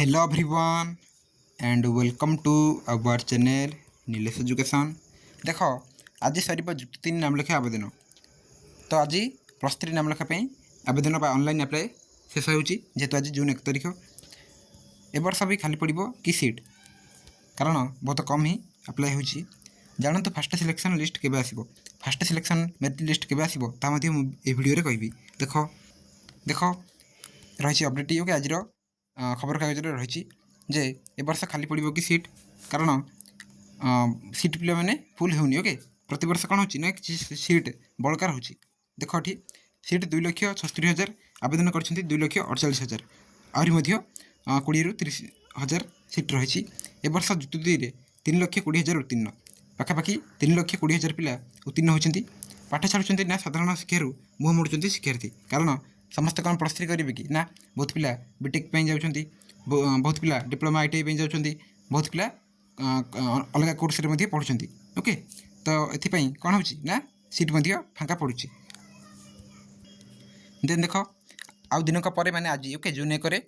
Hello everyone and welcome to our channel Nilesh education. देख आज sir जुक्त 3 नाम लेखा आवेदन। तो आज +3 नाम लेखा आवेदन ऑनलाइन अप्लाई शेष होेतु आज जून 1 तारिख। एवर्ष भी खाली पड़ो कि सीट कारण बहुत कम ही अप्लाई हो जानतु फास्ट सिलेक्शन लिस्ट केबे आसीबो, फास्ट सिलेक्शन मेरिट लिस्ट केबे आसीबो ता मध्ये मु ए वीडियो रे कहबी। देख देख रही अपडेट ओके आज खबर कागज रही जे ए वर्ष खाली पड़ो कि सीट कारण सीट पिला माने फुल होनी। ओके प्रति वर्ष कौन होची ना कि सीट बलकार होची। देख ये सीट 2,76,000 आवेदन कर 2,48,000 आहरी 20 ରୁ 30,000 सीट रही। ए वर्ष जुक्त 2 3,20,000 उत्तीर्ण पाखापाखि 3,20,000 पिला उत्तीर्ण होती। पाठ छाड़ुंट ना साधारण शिक्षार मुह मोड़ुंट शिक्षार्थी कारण समस्त कौन +3 करेंगे कि ना बहुत पिला बीटेक जाऊँगी, बहुत पिला डिप्लोमा ITI जाऊँगी, बहुत पिला अलग कोर्स पढ़ुं। ओके तो ये कौन हो सीट फाँका पड़ू। देन देख आउ दिनक पर मैंने आज ओके जून 1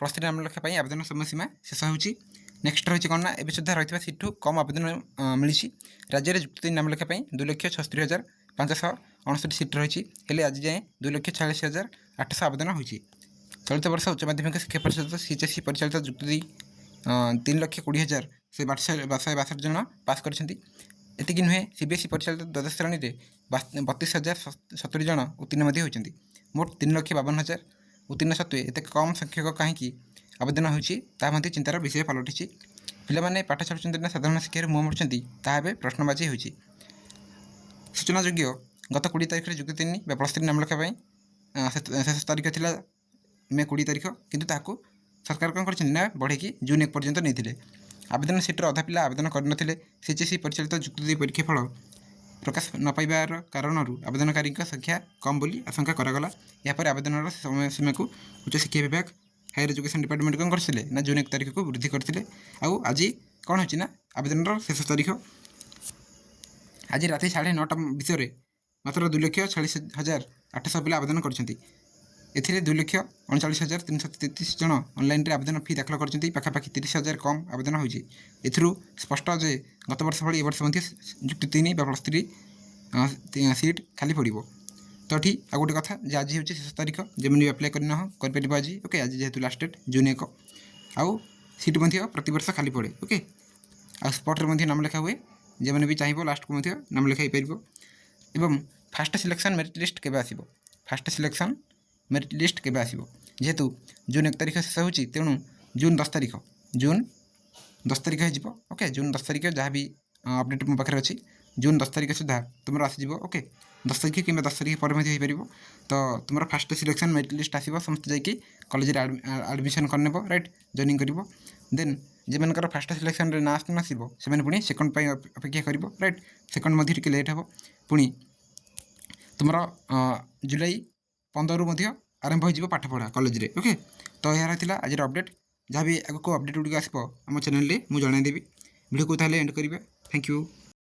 +3 नाम लेखा आवेदन समय सीमा शेष हो। नेक्स्ट रही कौन ना ए सुधा रही सीट कम आवेदन मिली। राज्य में जुक्त 3 नाम लेखा 2,76,569 सीट रही है। आज जाए 2,46,800 आवेदन हो। चलित वर्ष उच्च माध्यमिक शिक्षा परिषद CHSE परिचालित जुक्त 3,20,000 से 62 जन पास कर। नुहे CBSE परिचालित द्वादश श्रेणी में 32,070 जन उत्तीर्ण होती। मोट 3,52,000 उत्तीर्ण सत्वे एत कम संख्यक कहीं आवेदन हो चिंतार विषय पलटि। पिलाने पाठ छाड़ुंट ना साधारण शिक्षार मुह मोड़ुंट ताबे प्रश्नबाजी हो। सूचनायोग्य गत 20 तारिख जुक्त 3 +3 नाम लेखा शेष तारीख थी मे 20 तारिख किंतु ताकू सरकार कौन कर बढ़े जून 1 पर्यंत नहीं। आवेदन सीट्र अधा पिला आवेदन करन। CHSE परिचालित जुक्त 2 परीक्षा फल प्रकाश न पाइबार कारण आवेदनकारी संख्या कम बोली आशंका करागला। यापर आवेदन समय सीमा को उच्च शिक्षा विभाग हायर एजुकेशन डिपार्टमेंट कौन करते ना जून 1 तारिख को वृद्धि करते। आज कौन हो आवेदन शेष तारीख आज राति 9:30 विषय मात्र 2,46,800 पिला आवेदन कर। 2,39,333 जन ऑनलाइन रे आवेदन फी दाखल कर। पाखापाखि 30,000 कम आवेदन हो। स्पष्ट जे गत वर्ष भाई वर्ष जुक्त 3 +3 सीट खाली पड़ो। तो ये आ गोटे कथा आज हूँ शेष तारीख जमीन भी अप्लाई करना कर आज। ओके आज जेहेतु लास्ट डेट जून 1 आउ सीट प्रति वर्ष खाली पड़े। ओके आ स्पॉट्रे नाम लेखा हुए जैसे भी चाहिए लास्ट को नाम लेखाई पार। एवं फास्ट सिलेक्शन मेरिट लिस्ट केबे आसीबो, फास्ट सिलेक्शन मेरिट लिस्ट केबे आसीबो जेहेतु जून 1 तारिख शेष हो तेणु जून 10 तारिख हो। ओके जून 10 तारिख जहाँ भी अपडेट मो पाखे अच्छी जून 10 तारिख सुधा तुम आसीज। ओके 10 तारिख कि 10 तारिख पर तो तुम फास्ट सिलेक्शन मेरिट लिस्ट आसो समस्त जाकि कॉलेज एडमिशन करने राइट जॉइनिंग कर। देन जो मनकर फास्ट सिलेक्शन ना आसो से पुणी सेकंड अपेक्षा कर राइट। सेकंड मध्य टिके लेट हे पुणी तुम जुलाई 15 आरंभ हो पाठ पढ़ा कॉलेज रे। ओके तो यार था आज अपडेट जहाँ भी आगे अपडेट गुड़िक आसो आम चैनल मुझे जनईदेवी। वीडियो को एंड करेंगे। Thank you.